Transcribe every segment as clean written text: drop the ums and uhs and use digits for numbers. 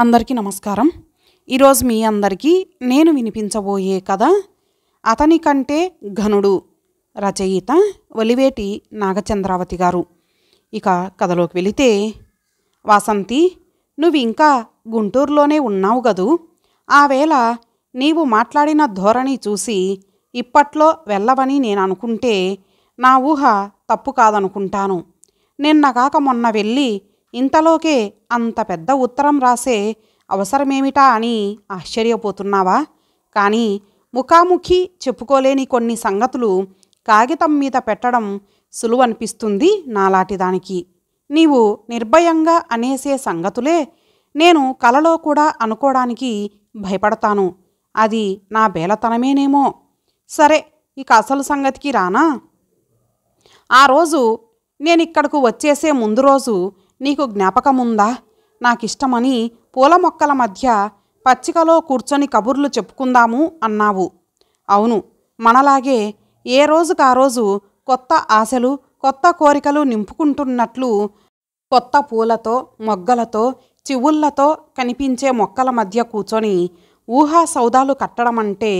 అందరికీ నమస్కారం. ఈరోజు మీ అందరికీ నేను వినిపించబోయే కథ అతని కంటే ఘనుడు. రచయిత ఒలివేటి నాగచంద్రావతి గారు. ఇక కథలోకి వెళితే, వాసంతి, నువ్వు ఇంకా గుంటూరులోనే ఉన్నావు గదూ. ఆ వేళ నీవు మాట్లాడిన ధోరణి చూసి ఇప్పట్లో వెళ్ళవని నేను అనుకుంటే నా ఊహ తప్పు కాదనుకుంటాను. నిన్నగాక మొన్న వెళ్ళి ఇంతలోకే అంత పెద్ద ఉత్తరం రాసే అవసరమేమిటా అని ఆశ్చర్యపోతున్నావా? కానీ ముఖాముఖి చెప్పుకోలేని కొన్ని సంగతులు కాగితం మీద పెట్టడం సులువనిపిస్తుంది నాలాంటి దానికి. నీవు నిర్భయంగా అనేసే సంగతులే నేను కలలో కూడా అనుకోవడానికి భయపడతాను. అది నా బేలతనమేనేమో. సరే, ఇక అసలు సంగతికి రానా? ఆ రోజు నేనిక్కడకు వచ్చేసే ముందు రోజు నీకు జ్ఞాపకముందా? నాకిష్టమని పూల మొక్కల మధ్య పచ్చికలో కూర్చొని కబుర్లు చెప్పుకుందాము అన్నావు. అవును, మనలాగే ఏ రోజుకా రోజు కొత్త ఆశలు, కొత్త కోరికలు నింపుకుంటున్నట్లు కొత్త పూలతో, మొగ్గలతో, చివుళ్లతో కనిపించే మొక్కల మధ్య కూర్చొని ఊహా సౌదాలు కట్టడమంటే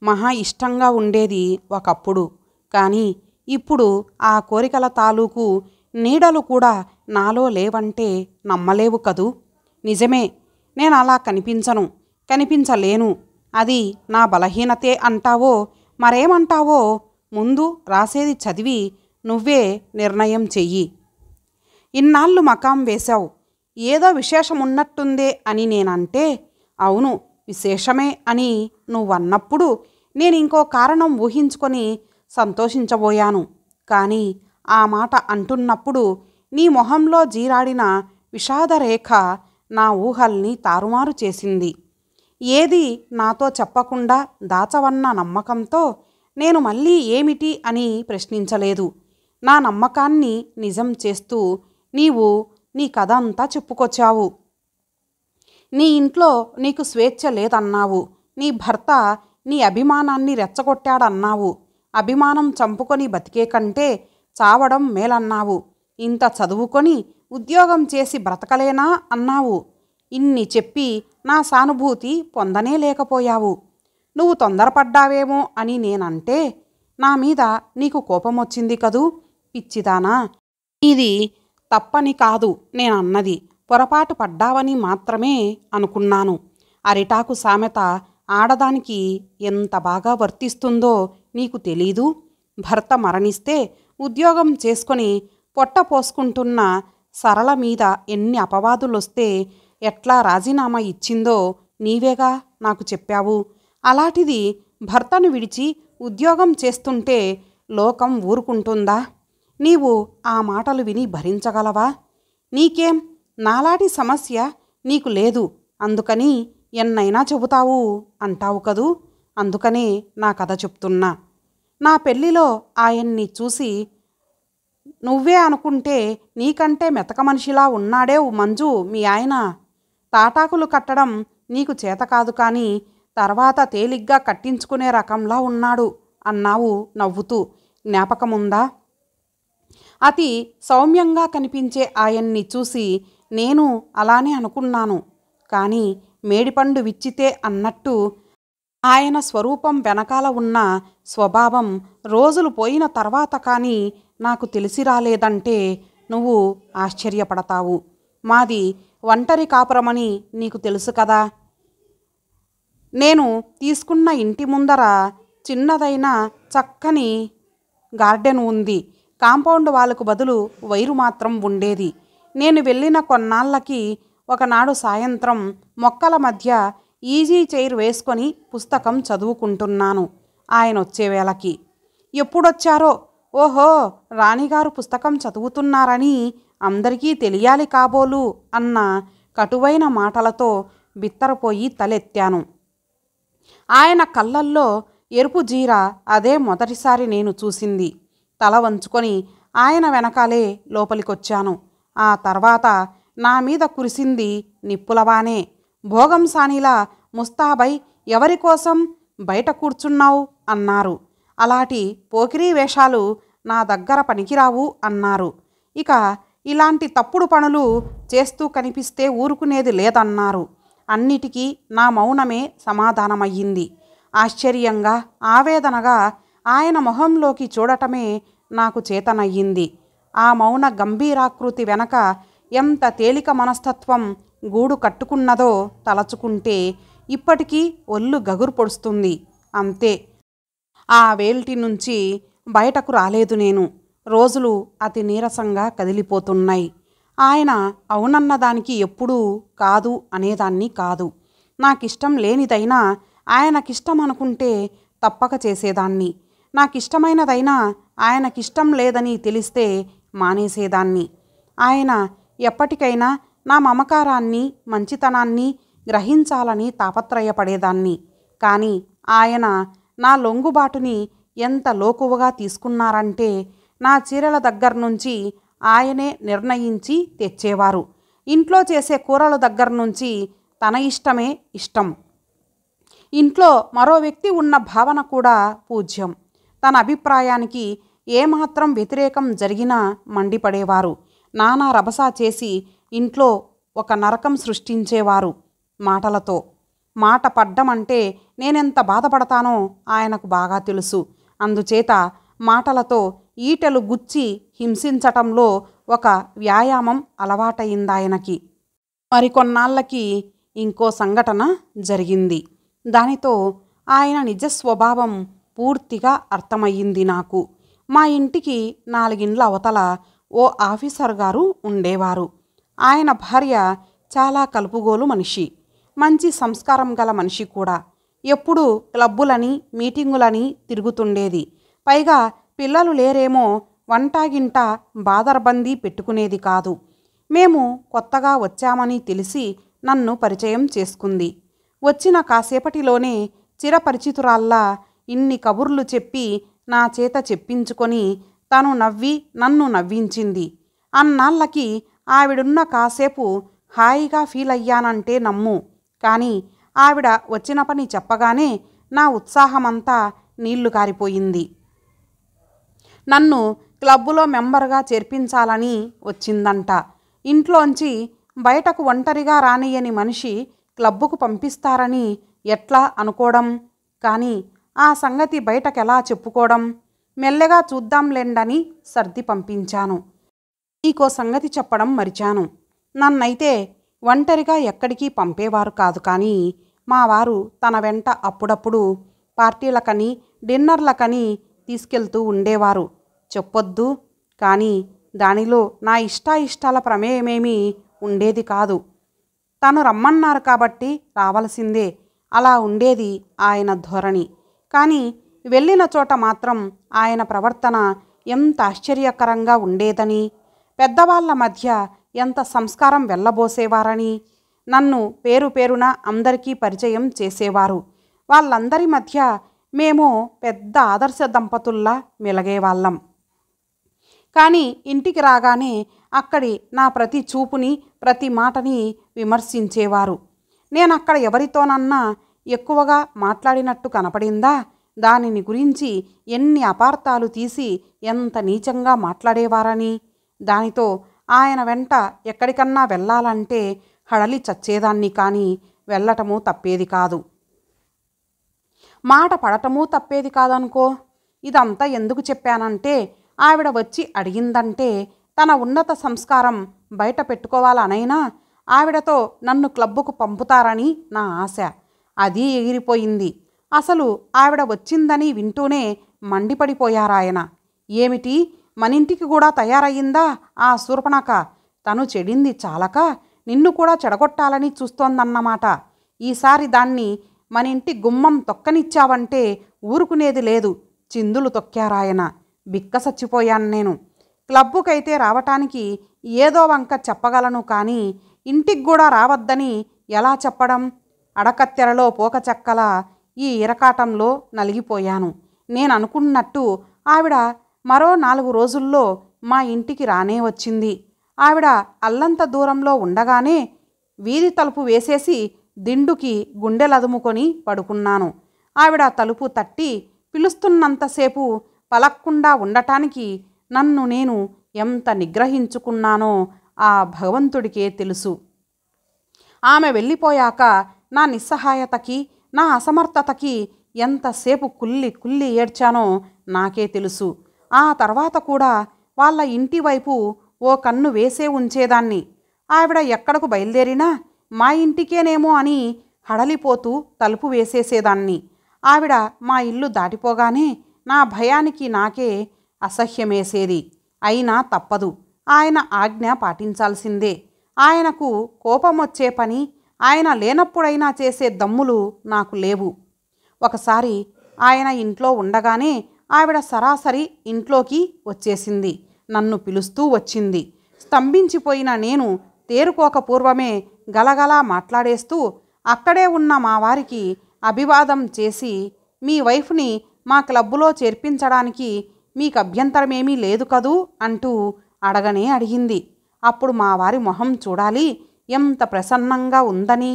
మహా ఇష్టంగా ఉండేది ఒకప్పుడు. కానీ ఇప్పుడు ఆ కోరికల తాలూకు నీడలు కూడా నాలో లేవంటే నమ్మలేవు కదూ. నిజమే, నేను అలా కనిపించలేను. అది నా బలహీనతే అంటావో మరేమంటావో ముందు రాసేది చదివి నువ్వే నిర్ణయం చెయ్యి. ఇన్నాళ్ళు మకాం వేశావు, ఏదో విశేషమున్నట్టుందే అని నేనంటే, అవును విశేషమే అని నువ్వన్నప్పుడు నేనింకో కారణం ఊహించుకొని సంతోషించబోయాను. కానీ ఆ మాట అంటున్నప్పుడు నీ మొహంలో జీరాడిన విషాదరేఖ నా ఊహల్ని తారుమారు చేసింది. ఏది నాతో చెప్పకుండా దాచవన్న నమ్మకంతో నేను మళ్ళీ ఏమిటి అని ప్రశ్నించలేదు. నా నమ్మకాన్ని నిజం చేస్తూ నీవు నీ కథ అంతా చెప్పుకొచ్చావు. నీ ఇంట్లో నీకు స్వేచ్ఛ లేదన్నావు. నీ భర్త నీ అభిమానాన్ని రెచ్చగొట్టాడన్నావు. అభిమానం చంపుకొని బతికే కంటే చావడం మేలన్నావు. ఇంత చదువుకొని ఉద్యోగం చేసి బ్రతకలేనా అన్నావు. ఇన్ని చెప్పి నా సానుభూతి పొందనే లేకపోయావు. నువ్వు తొందరపడ్డావేమో అని నేనంటే నా మీద నీకు కోపమొచ్చింది కదూ. పిచ్చిదానా, ఇది తప్పని కాదు నేనన్నది, పొరపాటు పడ్డావని మాత్రమే అనుకున్నాను. అరిటాకు సామెత ఆడదానికి ఎంత బాగా వర్తిస్తుందో నీకు తెలీదు. భర్త మరణిస్తే ఉద్యోగం చేసుకొని పొట్ట పోసుకుంటున్న సరళ మీద ఎన్ని అపవాదులొస్తే ఎట్లా రాజీనామా ఇచ్చిందో నీవేగా నాకు చెప్పావు. అలాంటిది భర్తను విడిచి ఉద్యోగం చేస్తుంటే లోకం ఊరుకుంటుందా? నీవు ఆ మాటలు విని భరించగలవా? నీకేం నాలాంటి సమస్య నీకు లేదు, అందుకని ఎన్నైనా చెబుతావు అంటావు కదూ. అందుకనే నా కథ చెప్తున్నా. నా పెళ్ళిలో ఆయన్ని చూసి నువ్వే అనుకుంటే నీకంటే మెతక మనిషిలా ఉన్నాడే మంజు మీ ఆయన. తాటాకులు కట్టడం నీకు చేత కాదు, కానీ తర్వాత తేలిగ్గా కట్టించుకునే రకంలా ఉన్నాడు అన్నావు నవ్వుతూ. జ్ఞాపకముందా? అతి సౌమ్యంగా కనిపించే ఆయన్ని చూసి నేను అలానే అనుకున్నాను. కానీ మేడిపండు విచ్చితే అన్నట్టు ఆయన స్వరూపం వెనకాల ఉన్న స్వభావం రోజులు పోయిన తర్వాత కానీ నాకు తెలిసి రాలేదంటే నువ్వు ఆశ్చర్యపడతావు. మాది ఒంటరి కాపురమని నీకు తెలుసు కదా. నేను తీసుకున్న ఇంటి ముందర చిన్నదైన చక్కని గార్డెన్ ఉంది. కాంపౌండ్ వాళ్ళకు బదులు వైరు మాత్రం ఉండేది. నేను వెళ్ళిన కొన్నాళ్ళకి ఒకనాడు సాయంత్రం మొక్కల మధ్య ఈజీ చైర్ వేసుకొని పుస్తకం చదువుకుంటున్నాను. ఆయన వచ్చేవేళకి. ఎప్పుడొచ్చారో, ఓహో రాణిగారు పుస్తకం చదువుతున్నారని అందరికీ తెలియాలి కాబోలు అన్న కటువైన మాటలతో బిత్తరపోయి తలెత్తాను. ఆయన కళ్ళల్లో ఎరుపు జీర అదే మొదటిసారి నేను చూసింది. తల వంచుకొని ఆయన వెనకాలే లోపలికొచ్చాను. ఆ తర్వాత నా మీద కురిసింది నిప్పులవానే. భోగం సానిలా ముస్తాబై ఎవరికోసం బయట కూర్చున్నావు అన్నారు. అలాంటి పోకిరీ వేషాలు నా దగ్గర పనికిరావు అన్నారు. ఇక ఇలాంటి తప్పుడు పనులు చేస్తూ కనిపిస్తే ఊరుకునేది లేదన్నారు. అన్నిటికీ నా మౌనమే సమాధానమయ్యింది. ఆశ్చర్యంగా, ఆవేదనగా ఆయన మొహంలోకి చూడటమే నాకు చేతనయ్యింది. ఆ మౌన గంభీరాకృతి వెనక ఎంత తేలిక మనస్తత్వం గూడు కట్టుకున్నదో తలచుకుంటే ఇప్పటికీ ఒళ్ళు గగురు పొడుస్తుంది. అంతే, ఆ వేల్టి నుంచి బయటకు రాలేదు నేను. రోజులు అతి నీరసంగా కదిలిపోతున్నాయి. ఆయన అవునన్నదానికి ఎప్పుడూ కాదు అనేదాన్ని కాదు. నాకిష్టం లేనిదైనా ఆయనకిష్టం అనుకుంటే తప్పక చేసేదాన్ని. నాకిష్టమైనదైనా ఆయనకిష్టం లేదని తెలిస్తే మానేసేదాన్ని. ఆయన ఎప్పటికైనా నా మమకారాన్ని, మంచితనాన్ని గ్రహించాలని తాపత్రయపడేదాన్ని. కానీ ఆయన నా లొంగుబాటుని ఎంత లోకువగా తీసుకున్నారంటే నా చీరల దగ్గర నుంచి ఆయనే నిర్ణయించి తెచ్చేవారు. ఇంట్లో చేసే కూరల దగ్గర నుంచి తన ఇష్టమే ఇష్టం. ఇంట్లో మరో వ్యక్తి ఉన్న భావన కూడా పూజ్యం. తన అభిప్రాయానికి ఏమాత్రం వ్యతిరేకం జరిగినా మండిపడేవారు. నానా రభసా చేసి ఇంట్లో ఒక నరకం సృష్టించేవారు మాటలతో. మాట పడ్డం అంటే నేనెంత బాధపడతానో ఆయనకు బాగా తెలుసు. అందుచేత మాటలతో ఈటెలు గుచ్చి హింసించటంలో ఒక వ్యాయామం అలవాటయిందాయనకి. మరికొన్నాళ్ళకి ఇంకో సంఘటన జరిగింది. దానితో ఆయన నిజస్వభావం పూర్తిగా అర్థమయ్యింది నాకు. మా ఇంటికి 4 ఇండ్ల అవతల ఓ ఆఫీసర్ గారు ఉండేవారు. ఆయన భార్య చాలా కలుపుగోలు మనిషి, మంచి సంస్కారం గల మనిషి కూడా. ఎప్పుడూ క్లబ్బులని, మీటింగులని తిరుగుతుండేది. పైగా పిల్లలు లేరేమో వంటాగింట బాదరబందీ పెట్టుకునేది కాదు. మేము కొత్తగా వచ్చామని తెలిసి నన్ను పరిచయం చేసుకుంది. వచ్చిన కాసేపటిలోనే చిరపరిచితురాల్లా ఇన్ని కబుర్లు చెప్పి నా చేత చెప్పించుకొని తను నవ్వి నన్ను నవ్వించింది. అన్నాళ్ళకి ఆవిడున్న కాసేపు హాయిగా ఫీల్ అయ్యానంటే నమ్ము. కానీ ఆవిడ వచ్చిన పని చెప్పగానే నా ఉత్సాహమంతా నీళ్లు కారిపోయింది. నన్ను క్లబ్బులో మెంబర్గా చేర్పించాలని వచ్చిందంట. ఇంట్లోంచి బయటకు ఒంటరిగా రానియని మనిషి క్లబ్బుకు పంపిస్తారని ఎట్లా అనుకోవడం? కానీ ఆ సంగతి బయటకెలా చెప్పుకోవడం? మెల్లగా చూద్దాంలేండని సర్ది పంపించాను. నీకో సంగతి చెప్పడం మరిచాను. నన్నైతే ఒంటరిగా ఎక్కడికి పంపేవారు కాదు. కానీ మా వారు తన వెంట అప్పుడప్పుడు పార్టీలకని, డిన్నర్లకని తీసుకెళ్తూ ఉండేవారు. చెప్పొద్దు, కానీ దానిలో నా ఇష్టాయిష్టాల ప్రమేయమేమీ ఉండేది కాదు. తను రమ్మన్నారు కాబట్టి రావలసిందే, అలా ఉండేది ఆయన ధోరణి. కానీ వెళ్ళిన చోట మాత్రం ఆయన ప్రవర్తన ఎంత ఆశ్చర్యకరంగా ఉండేదని, పెద్దవాళ్ల మధ్య ఎంత సంస్కారం వెళ్ళబోసేవారని. నన్ను పేరు పేరున అందరికీ పరిచయం చేసేవారు. వాళ్ళందరి మధ్య మేము పెద్ద ఆదర్శ దంపతుల్లా మెలగేవాళ్ళం. కానీ ఇంటికి రాగానే అక్కడి నా ప్రతి చూపుని, ప్రతి మాటని విమర్శించేవారు. నేనక్కడ ఎవరితోనన్నా ఎక్కువగా మాట్లాడినట్టు కనపడిందా, దానిని గురించి ఎన్ని అపార్థాలు తీసి ఎంత నీచంగా మాట్లాడేవారని. దానితో ఆయన వెంట ఎక్కడికన్నా వెళ్ళాలంటే హడలి చచ్చేదాన్ని. కానీ వెళ్ళటము తప్పేది కాదు, మాట పడటమూ తప్పేది కాదనుకో. ఇదంతా ఎందుకు చెప్పానంటే ఆవిడ వచ్చి అడిగిందంటే తన ఉన్నత సంస్కారం బయట పెట్టుకోవాలనైనా ఆవిడతో నన్ను క్లబ్బుకు పంపుతారని నా ఆశ. అది ఎగిరిపోయింది. అసలు ఆవిడ వచ్చిందని వింటూనే మండిపడిపోయారాయన. ఏమిటి, మనింటికి కూడా తయారయ్యిందా ఆ శూర్పణఖ? తను చెడింది చాలక నిన్ను కూడా చెడగొట్టాలని చూస్తోందన్నమాట. ఈసారి దాన్ని మనింటి గుమ్మం తొక్కనిచ్చావంటే ఊరుకునేది లేదు. చిందులు తొక్కారాయన. బిక్కసచ్చిపోయాను నేను. క్లబ్బుకైతే రావటానికి ఏదో వంక చెప్పగలను, కానీ ఇంటికి కూడా రావద్దని ఎలా చెప్పడం? అడకత్తెరలో పోకచెక్కల ఈ ఇరకాటంలో నలిగిపోయాను. నేను అనుకున్నట్టు ఆవిడ మరో 4 రోజుల్లో మా ఇంటికి రానే వచ్చింది. ఆవిడ అల్లంత దూరంలో ఉండగానే వీధి తలుపు వేసేసి దిండుకి గుండెలదుముకొని పడుకున్నాను. ఆవిడ తలుపు తట్టి పిలుస్తున్నంతసేపు పలక్కుండా ఉండటానికి నన్ను నేను ఎంత నిగ్రహించుకున్నానో ఆ భగవంతుడికే తెలుసు. ఆమె వెళ్ళిపోయాక నా నిస్సహాయతకి, నా అసమర్థతకి ఎంతసేపు కుల్లి కుల్లి ఏడ్చానో నాకే తెలుసు. ఆ తర్వాత కూడా వాళ్ళ ఇంటి వైపు ఓ కన్ను వేసే ఉంచేదాన్ని. ఆవిడ ఎక్కడకు బయలుదేరినా మా ఇంటికేనేమో అని హడలిపోతూ తలుపు వేసేసేదాన్ని. ఆవిడ మా ఇల్లు దాటిపోగానే నా భయానికి నాకే అసహ్యమేసేది. అయినా తప్పదు, ఆయన ఆజ్ఞ పాటించాల్సిందే. ఆయనకు కోపం వచ్చే పని ఆయన లేనప్పుడైనా చేసే దమ్ములు నాకు లేవు. ఒకసారి ఆయన ఇంట్లో ఉండగానే ఆవిడ సరాసరి ఇంట్లోకి వచ్చేసింది. నన్ను పిలుస్తూ వచ్చింది. స్తంభించిపోయిన నేను తేరుకోక పూర్వమే గలగలా మాట్లాడేస్తూ అక్కడే ఉన్న మా వారికి అభివాదం చేసి, మీ వైఫ్ని మా క్లబ్బులో చేర్పించడానికి మీకు అభ్యంతరమేమీ లేదు కదూ అంటూ అడగనే అడిగింది. అప్పుడు మా వారి మొహం చూడాలి ఎంత ప్రసన్నంగా ఉందని.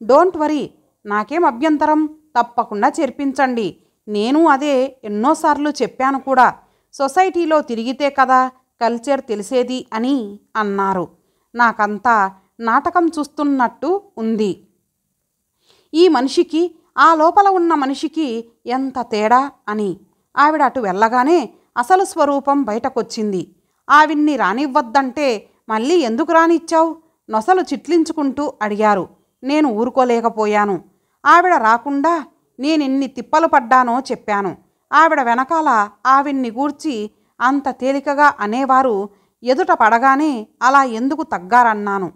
డోంట్ వరీ, నాకేం అభ్యంతరం, తప్పకుండా చేర్పించండి. నేను అదే ఎన్నోసార్లు చెప్పాను కూడా. సొసైటీలో తిరిగితే కదా కల్చర్ తెలిసేది అని అన్నారు. నాకంతా నాటకం చూస్తున్నట్టు ఉంది. ఈ మనిషికి ఆ లోపల ఉన్న మనిషికి ఎంత తేడా అని. ఆవిడ అటు వెళ్ళగానే అసలు స్వరూపం బయటకొచ్చింది. ఆవిడ్ని రానివ్వద్దంటే మళ్ళీ ఎందుకు రానిచ్చావు? నొసలు చిట్లించుకుంటూ అడిగారు. నేను ఊరుకోలేకపోయాను. ఆవిడ రాకుండా నేనెన్ని తిప్పలు పడ్డానో చెప్పాను. ఆవిడ వెనకాల ఆవిడ్ని గూర్చి అంత తేలికగా అనేవారు ఎదుట పడగానే అలా ఎందుకు తగ్గారన్నాను.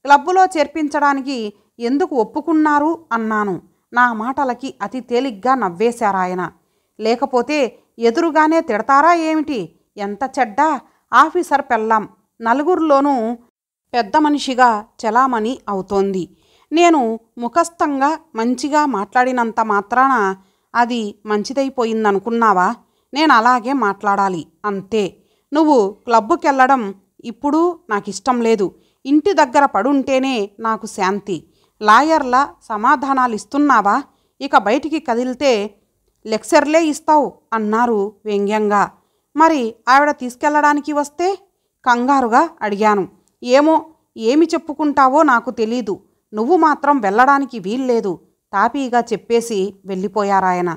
క్లబ్బులో చేర్పించడానికి ఎందుకు ఒప్పుకున్నారు అన్నాను. నా మాటలకి అతి తేలిగ్గా నవ్వేశారాయన. లేకపోతే ఎదురుగానే తిడతారా ఏమిటి? ఎంత చెడ్డ ఆఫీసర్ పెళ్ళాం, నలుగురిలోనూ పెద్ద మనిషిగా చలామణి అవుతోంది. నేను ముఖస్థంగా మంచిగా మాట్లాడినంత మాత్రాన అది మంచిదైపోయిందనుకున్నావా? నేను అలాగే మాట్లాడాలి అంతే. నువ్వు క్లబ్బుకెళ్ళడం ఇప్పుడు నాకిష్టం లేదు. ఇంటి దగ్గర పడుంటేనే నాకు శాంతి. లాయర్ల సమాధానాలు ఇస్తున్నావా? ఇక బయటికి కదిలితే లెక్చర్లే ఇస్తావు అన్నారు వ్యంగ్యంగా. మరి ఆవిడ తీసుకెళ్ళడానికి వస్తే? కంగారుగా అడిగాను. ఏమో, ఏమి చెప్పుకుంటావో నాకు తెలీదు. నువ్వు మాత్రం వెళ్ళడానికి వీల్లేదు తాపీగా చెప్పేసి వెళ్ళిపోయారాయన.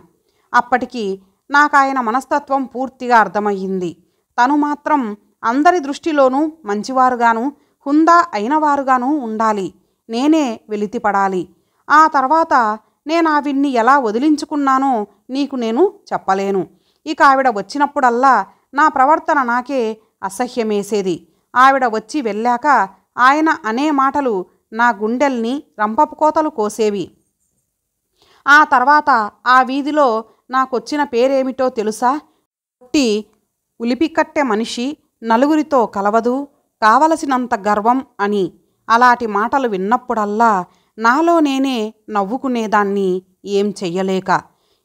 అప్పటికి నాకాయన మనస్తత్వం పూర్తిగా అర్థమయ్యింది. తను మాత్రం అందరి దృష్టిలోనూ మంచివారుగాను హుందా అయినవారుగాను ఉండాలి. నేనే వెలితిపడాలి. ఆ తర్వాత నేను ఆవిడ్ని ఎలా వదిలించుకున్నానో నీకు నేను చెప్పలేను. ఇక ఆవిడ వచ్చినప్పుడల్లా నా ప్రవర్తన నాకే అసహ్యమేసేది. ఆవిడ వచ్చి వెళ్ళాక ఆయన అనే మాటలు నా గుండెల్ని రంపపు కోతలు కోసేవి. ఆ తర్వాత ఆ వీధిలో నాకొచ్చిన పేరేమిటో తెలుసా? పుట్టి ఉలిపికట్టె మనిషి, నలుగురితో కలవదు, కావలసినంత గర్వం అని. అలాంటి మాటలు విన్నప్పుడల్లా నాలో నేనే నవ్వుకునేదాన్ని, ఏం చెయ్యలేక.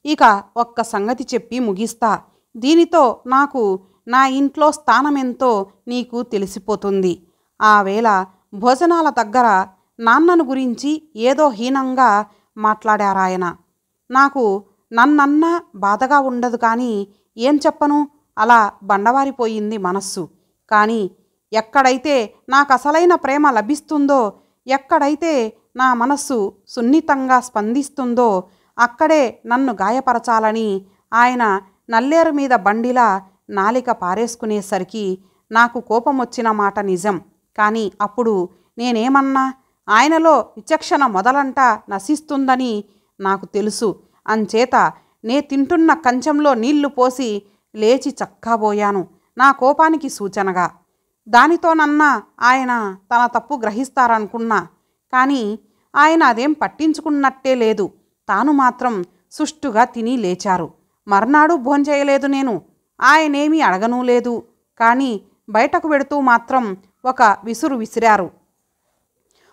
ఇక ఒక్క సంగతి చెప్పి ముగిస్తా. దీనితో నాకు నా ఇంట్లో స్థానమెంతో నీకు తెలిసిపోతుంది. ఆ వేళ భోజనాల దగ్గర నాన్నను గురించి ఏదో హీనంగా మాట్లాడారాయన. నాకు నన్నన్నా బాధగా ఉండదు కానీ ఏం చెప్పను, అలా బండవారిపోయింది మనస్సు. కానీ ఎక్కడైతే నాకు అసలైన ప్రేమ లభిస్తుందో, ఎక్కడైతే నా మనస్సు సున్నితంగా స్పందిస్తుందో అక్కడే నన్ను గాయపరచాలని ఆయన నల్లేరు మీద బండిలా నాలిక పారేసుకునేసరికి నాకు కోపం వచ్చిన మాట నిజం. కానీ అప్పుడు నేనేమన్నా? ఆయనలో విచక్షణ మొదలంట నశిస్తుందని నాకు తెలుసు. అంచేత నే తింటున్న కంచంలో నీళ్లు పోసి లేచి చక్కాబోయాను, నా కోపానికి సూచనగా. దానితోనన్నా ఆయన తన తప్పు గ్రహిస్తారనుకున్నా. కానీ ఆయన అదేం పట్టించుకున్నట్టే లేదు. తాను మాత్రం సుష్టుగా తిని లేచారు. మర్నాడు భోంచేయలేదు నేను. ఆయనేమీ అడగనూ లేదు. కానీ బయటకు వెడుతూ మాత్రం ఒక విసురు విసిరారు.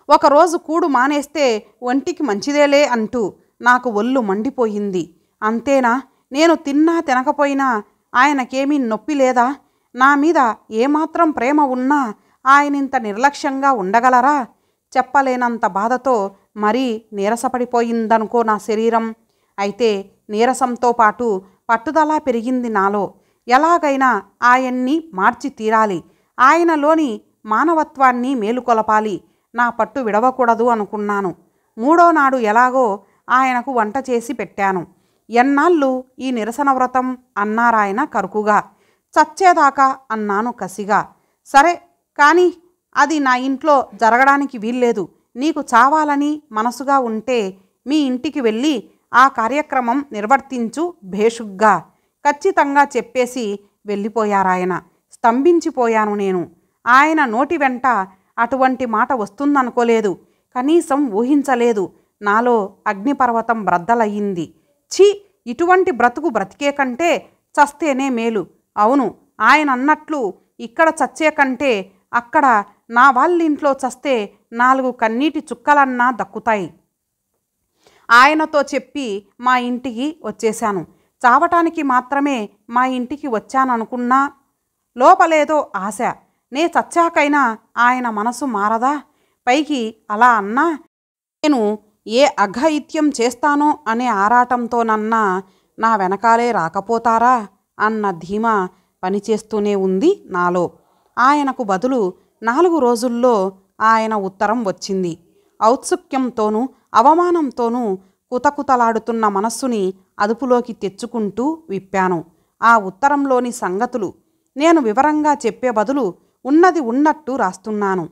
ఒకరోజు కూడు మానేస్తే ఒంటికి మంచిదేలే అంటూ. నాకు ఒళ్ళు మండిపోయింది. అంతేనా? నేను తిన్నా తినకపోయినా ఆయనకేమీ నొప్పి లేదా? నా మీద ఏమాత్రం ప్రేమ ఉన్నా ఆయనింత నిర్లక్ష్యంగా ఉండగలరా? చెప్పలేనంత బాధతో మరీ నీరసపడిపోయిందనుకో నా శరీరం. అయితే నీరసంతో పాటు పట్టుదల పెరిగింది నాలో. ఎలాగైనా ఆయన్ని మార్చి తీరాలి. ఆయనలోని మానవత్వాన్ని మేలుకొలపాలి. నా పట్టు విడవకూడదు అనుకున్నాను. మూడో నాడు ఎలాగో ఆయనకు వంట చేసి పెట్టాను. ఎన్నాళ్ళు ఈ నిరసన వ్రతం అన్నారాయన కరుకుగా. చచ్చేదాకా అన్నాను కసిగా. సరే కానీ అది నా ఇంట్లో జరగడానికి వీల్లేదు. నీకు చావాలని మనసుగా ఉంటే మీ ఇంటికి వెళ్ళి ఆ కార్యక్రమం నిర్వర్తించు భేషుగ్గా ఖచ్చితంగా చెప్పేసి వెళ్ళిపోయారాయన. స్తంభించిపోయాను నేను. ఆయన నోటి వెంట అటువంటి మాట వస్తుందనుకోలేదు. కనీసం ఊహించలేదు. నాలో అగ్నిపర్వతం బ్రద్దలయ్యింది. ఛీ, ఇటువంటి బ్రతుకు బ్రతికే కంటే చస్తేనే మేలు. అవును, ఆయన అన్నట్లు ఇక్కడ చచ్చే కంటే అక్కడ నా వాళ్ళింట్లో చస్తే 4 కన్నీటి చుక్కలన్నా దక్కుతాయి. ఆయనతో చెప్పి మా ఇంటికి వచ్చేశాను. చావటానికి మాత్రమే మా ఇంటికి వచ్చాననుకున్నా లోపలేదో ఆశ. నే చచ్చాకైనా ఆయన మనసు మారదా? పైకి అలా అన్నా నేను ఏ అఘాయిత్యం చేస్తానో అనే ఆరాటంతోనన్నా నా వెనకాలే రాకపోతారా అన్న ధీమా పనిచేస్తూనే ఉంది నాలో. ఆయనకు బదులు 4 రోజుల్లో ఆయన ఉత్తరం వచ్చింది. ఔత్సుక్యంతోనూ అవమానంతోనూ కుతకుతలాడుతున్న మనస్సుని అదుపులోకి తెచ్చుకుంటూ విప్పాను. ఆ ఉత్తరంలోని సంగతులు నేను వివరంగా చెప్పే బదులు ఉన్నది ఉన్నట్టు రాస్తున్నాను.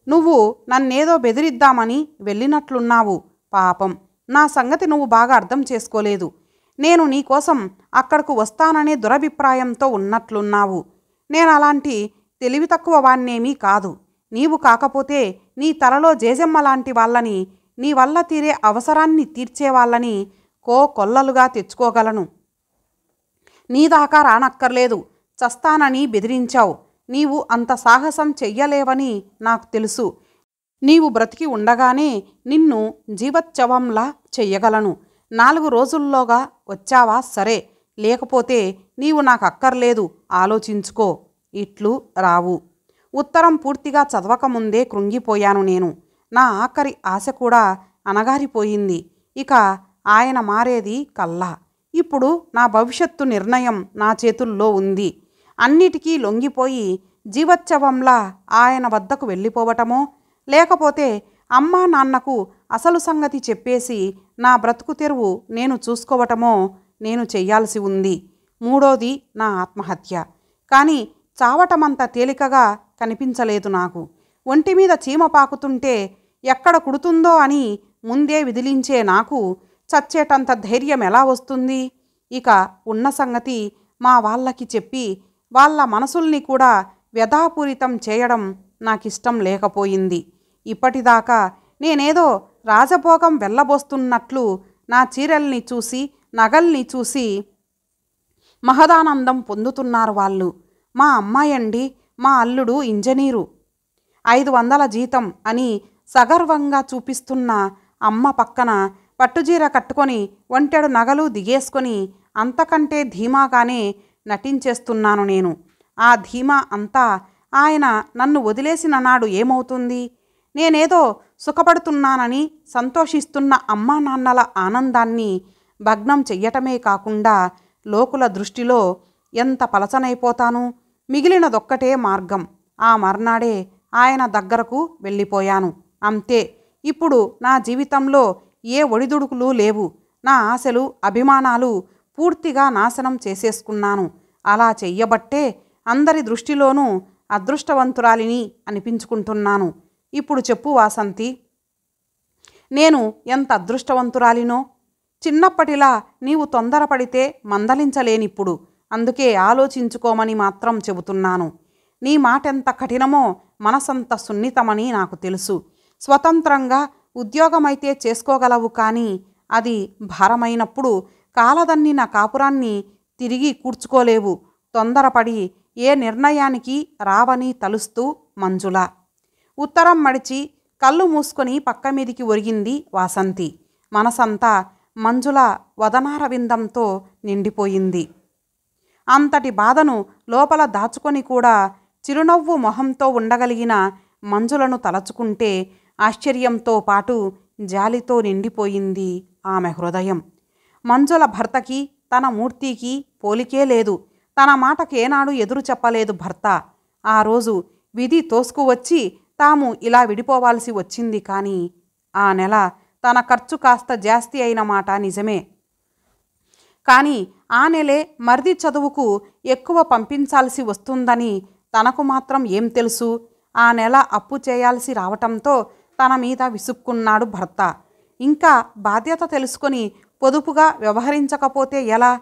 నువ్వు నన్నేదో బెదిరిద్దామని వెళ్ళినట్లున్నావు. పాపం, నా సంగతి నువ్వు బాగా అర్థం చేసుకోలేదు. నేను నీకోసం అక్కడకు వస్తాననే దురభిప్రాయంతో ఉన్నట్లున్నావు. నేను అలాంటి తెలివి తక్కువ వాణ్ణేమీ కాదు. నీవు కాకపోతే నీ తలలో జేజమ్మ లాంటి వాళ్ళని, నీ వల్ల తీరే అవసరాన్ని తీర్చేవాళ్ళని కొల్లలుగా తెచ్చుకోగలను. నీదాకా రానక్కర్లేదు. చస్తానని బెదిరించావు. నీవు అంత సాహసం చెయ్యలేవని నాకు తెలుసు. నీవు బ్రతికి ఉండగానే నిన్ను జీవోత్సవంలా చెయ్యగలను. 4 రోజుల్లోగా వచ్చావా సరే, లేకపోతే నీవు నాకు అక్కర్లేదు, ఆలోచించుకో. ఇట్లు రావు. ఉత్తరం పూర్తిగా చదవకముందే కృంగిపోయాను నేను. నా ఆఖరి ఆశ కూడా అణగారిపోయింది. ఇక ఆయన మారేది కల్లా. ఇప్పుడు నా భవిష్యత్తు నిర్ణయం నా చేతుల్లో ఉంది. అన్నిటికీ లొంగిపోయి జీవోత్సవంలా ఆయన వద్దకు వెళ్ళిపోవటమో, లేకపోతే అమ్మా నాన్నకు అసలు సంగతి చెప్పేసి నా బ్రతుకు తెరువు నేను చూసుకోవటమో నేను చెయ్యాల్సి ఉంది. మూడోది నా ఆత్మహత్య. కానీ చావటమంత తేలికగా కనిపించలేదు నాకు. ఒంటి మీద చీమ పాకుతుంటే ఎక్కడ కుడుతుందో అని ముందే విదిలించే నాకు చచ్చేటంత ధైర్యం ఎలా వస్తుంది? ఇక ఉన్న సంగతి మా వాళ్ళకి చెప్పి వాళ్ళ మనసుల్ని కూడా వ్యధాపూరితం చేయడం నాకిష్టం లేకపోయింది. ఇప్పటిదాకా నేనేదో రాజభోగం వెళ్ళబోస్తున్నట్లు నా చీరల్ని చూసి నగల్ని చూసి మహదానందం పొందుతున్నారు వాళ్ళు. మా అమ్మాయండి, మా అల్లుడు ఇంజనీరు, 500 జీతం అని సగర్వంగా చూపిస్తున్న అమ్మ పక్కన పట్టుజీర కట్టుకొని ఒంటెడు నగలు దిగేసుకొని అంతకంటే ధీమాగానే నటించేస్తున్నాను నేను. ఆ ధీమా అంతా ఆయన నన్ను వదిలేసిన నాడు ఏమవుతుంది? నేనేదో సుఖపడుతున్నానని సంతోషిస్తున్న అమ్మా నాన్నల ఆనందాన్ని భగ్నం చెయ్యటమే కాకుండా లోకుల దృష్టిలో ఎంత పలచనైపోతాను. మిగిలినదొక్కటే మార్గం. ఆ మర్నాడే ఆయన దగ్గరకు వెళ్ళిపోయాను. అంతే. ఇప్పుడు నా జీవితంలో ఏ ఒడిదుడుకులు లేవు. నా ఆశలు అభిమానాలు పూర్తిగా నాశనం చేసేసుకున్నాను. అలా చెయ్యబట్టే అందరి దృష్టిలోనూ అదృష్టవంతురాలిని అనిపించుకుంటున్నాను. ఇప్పుడు చెప్పు వాసంతి, నేను ఎంత అదృష్టవంతురాలినో. చిన్నప్పటిలా నీవు తొందరపడితే మందలించలేనిప్పుడు. అందుకే ఆలోచించుకోమని మాత్రం చెబుతున్నాను. నీ మాటెంత కఠినమో మనసంత సున్నితమని నాకు తెలుసు. స్వతంత్రంగా ఉద్యోగమైతే చేసుకోగలవు, కానీ అది భారమైనప్పుడు కాలదన్నిన కాపురాన్ని తిరిగి కూర్చుకోలేవు. తొందరపడి ఏ నిర్ణయానికి రావని తలుస్తూ మంజుల. ఉత్తరం మడిచి కళ్ళు మూసుకొని పక్క మీదికి ఒరిగింది వాసంతి. మనసంతా మంజుల వదనారవిందంతో నిండిపోయింది. అంతటి బాధను లోపల దాచుకొని కూడా చిరునవ్వు మొహంతో ఉండగలిగిన మంజులను తలచుకుంటే ఆశ్చర్యంతో పాటు జాలితో నిండిపోయింది ఆమె హృదయం. మంజుల భర్తకి తన మూర్తికి పోలికే లేదు. తన మాటకేనాడు ఎదురు చెప్పలేదు భర్త. ఆ రోజు విధి తోసుకువచ్చి తాము ఇలా విడిపోవాల్సి వచ్చింది. కానీ ఆ నెల తన ఖర్చు కాస్త జాస్తి అయిన మాట నిజమే. కానీ ఆ నెలే మరిది చదువుకు ఎక్కువ పంపించాల్సి వస్తుందని తనకు మాత్రం ఏం తెలుసు? ఆ నెల అప్పు చేయాల్సి రావటంతో తన మీద విసుక్కున్నాడు భర్త. ఇంకా బాధ్యత తెలుసుకొని పొదుపుగా వ్యవహరించకపోతే ఎలా?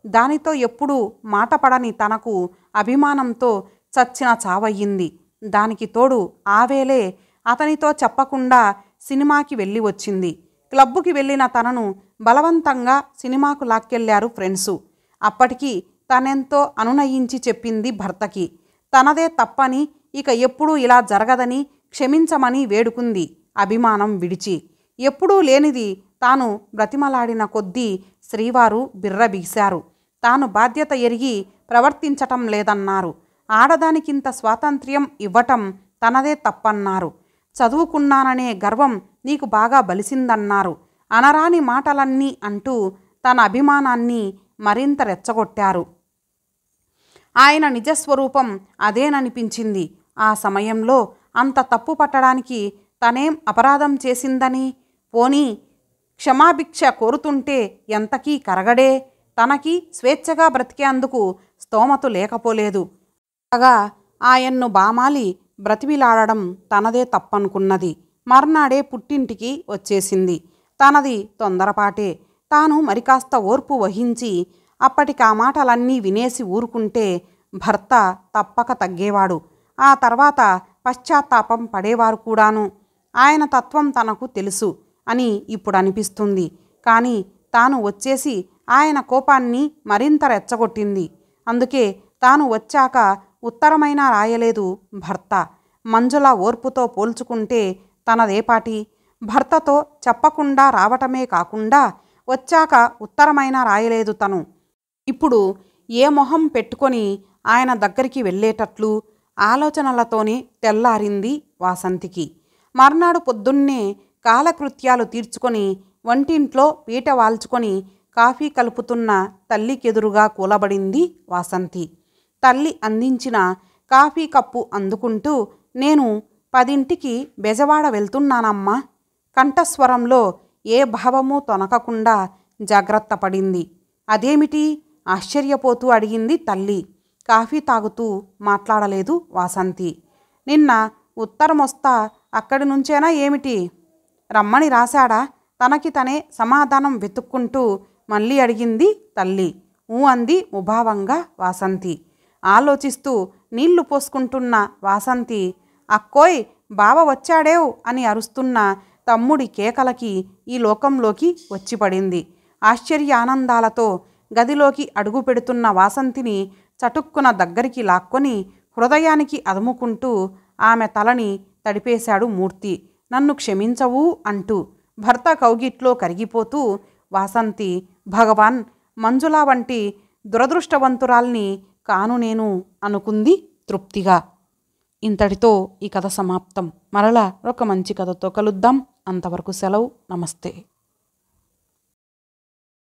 దానితో ఎప్పుడూ మాట పడని తనకు అభిమానంతో చచ్చిన చావయ్యింది. దానికి తోడు ఆవేలే అతనితో చెప్పకుండా సినిమాకి వెళ్ళి వచ్చింది. క్లబ్బుకి వెళ్ళిన తనను బలవంతంగా సినిమాకు లాక్కెళ్లారు ఫ్రెండ్సు. అప్పటికి తనెంతో అనునయించి చెప్పింది భర్తకి. తనదే తప్పని, ఇక ఎప్పుడూ ఇలా జరగదని క్షమించమని వేడుకుంది అభిమానం విడిచి. ఎప్పుడూ లేనిది తాను బ్రతిమలాడిన కొద్దీ శ్రీవారు బిర్రబిగిశారు. తాను బాధ్యత ఎరిగి ప్రవర్తించటం లేదన్నారు. ఆడదానికింత స్వాతంత్ర్యం ఇవ్వటం తనదే తప్పన్నారు. చదువుకున్నాననే గర్వం నీకు బాగా బలిసిందన్నారు. అనరాని మాటలన్నీ అంటూ తన అభిమానాన్ని మరింత రెచ్చగొట్టారు. ఆయన నిజస్వరూపం అదేననిపించింది. ఆ సమయంలో అంత తప్పు పట్టడానికి తనేం అపరాధం చేసిందని? పోనీ క్షమాభిక్ష కోరుతుంటే ఎంతకీ కరగడే. తనకి స్వేచ్ఛగా బ్రతికేందుకు స్తోమత లేకపోలేదు. కాగా ఆయన్ను బామాలి బ్రతిమిలాడడం తనదే తప్పనుకున్నది. మర్నాడే పుట్టింటికి వచ్చేసింది. తనది తొందరపాటే. తాను మరికాస్త ఓర్పు వహించి అప్పటికా మాటలన్నీ వినేసి ఊరుకుంటే భర్త తప్పక తగ్గేవాడు. ఆ తర్వాత పశ్చాత్తాపం పడేవారు కూడాను. ఆయన తత్వం తనకు తెలుసు అని ఇప్పుడు అనిపిస్తుంది. కానీ తాను వచ్చేసి ఆయన కోపాన్ని మరింత రెచ్చగొట్టింది. అందుకే తాను వచ్చాక ఉత్తరమైనా రాయలేదు భర్త. మంజుల ఓర్పుతో పోల్చుకుంటే తనదేపాటి? భర్తతో చెప్పకుండా రావటమే కాకుండా వచ్చాక ఉత్తరమైనా రాయలేదు తను. ఇప్పుడు ఏ మొహం పెట్టుకొని ఆయన దగ్గరికి వెళ్ళేటట్లు ఆలోచనలతోనే తెల్లారింది వాసంతికి. మర్నాడు పొద్దున్నే కాలకృత్యాలు తీర్చుకొని వంటింట్లో పీట వాల్చుకొని కాఫీ కలుపుతున్న తల్లికెదురుగా కూలబడింది వాసంతి. తల్లి అందించిన కాఫీ కప్పు అందుకుంటూ, నేను 10ంటికి బెజవాడ వెళ్తున్నానమ్మా. కంఠస్వరంలో ఏ భావమూ తొనకకుండా జాగ్రత్త పడింది. అదేమిటి? ఆశ్చర్యపోతూ అడిగింది తల్లి. కాఫీ తాగుతూ మాట్లాడలేదు వాసంతి. నిన్న ఉత్తరమొస్తా అక్కడి నుంచేనా ఏమిటి? రమ్మని రాశాడా? తనకి తనే సమాధానం వెతుక్కుంటూ మళ్ళీ అడిగింది తల్లి. ఊ అంది ముభావంగా వాసంతి. ఆలోచిస్తూ నీళ్లు పోసుకుంటున్న వాసంతి, అక్కోయ్ బావ వచ్చాడేవ్ అని అరుస్తున్న తమ్ముడి కేకలకి ఈ లోకంలోకి వచ్చిపడింది. ఆశ్చర్య ఆనందాలతో గదిలోకి అడుగు పెడుతున్న వాసంతిని చటుక్కున దగ్గరికి లాక్కొని హృదయానికి అదుముకుంటూ ఆమె తలని తడిపేశాడు మూర్తి. నన్ను క్షమించవు అంటూ భర్త కౌగిట్లో కరిగిపోతూ వాసంతి, భగవాన్, మంజుల వంటి దురదృష్టవంతురాల్ని కాను నేను అనుకుంది తృప్తిగా. ఇంతటితో ఈ కథ సమాప్తం. మరలా ఒక మంచి కథతో కలుద్దాం. అంతవరకు సెలవు. నమస్తే.